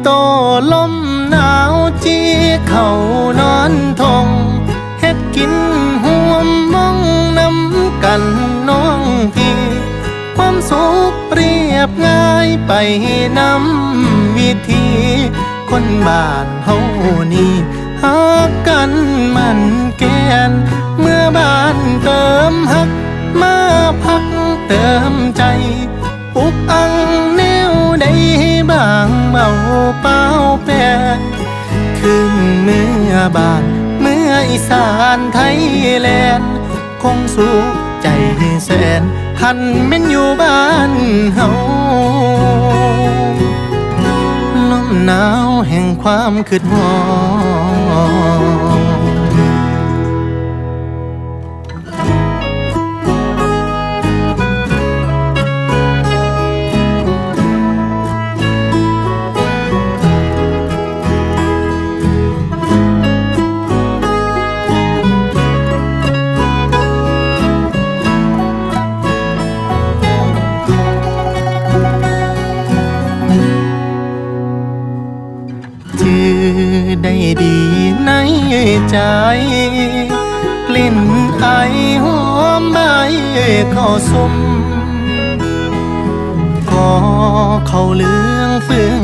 โตลมหนาวจีเขานอนทงเฮ็ดกินห่วมมองน้ำกันน้องพี่ความสุขเปรียบง่ายไปน้ำวิธีคนบ้านเฮานี่หากันมันแกนเมื่อบ้านเติมฮักมาพักเติมใจอุกอังแนวใดบ้างเบาเป้าแปรคืนเมื่อบานเมื่ออีสานไทยแลนด์คงสุขใจแสนคันแม่นอยู่บ้านเฮาลมหนาวแห่งความคิดฮอดได้ดีในใจกลิ่นไอหอมใบข้าวส้มก็เข้าเลืองฟึ่ง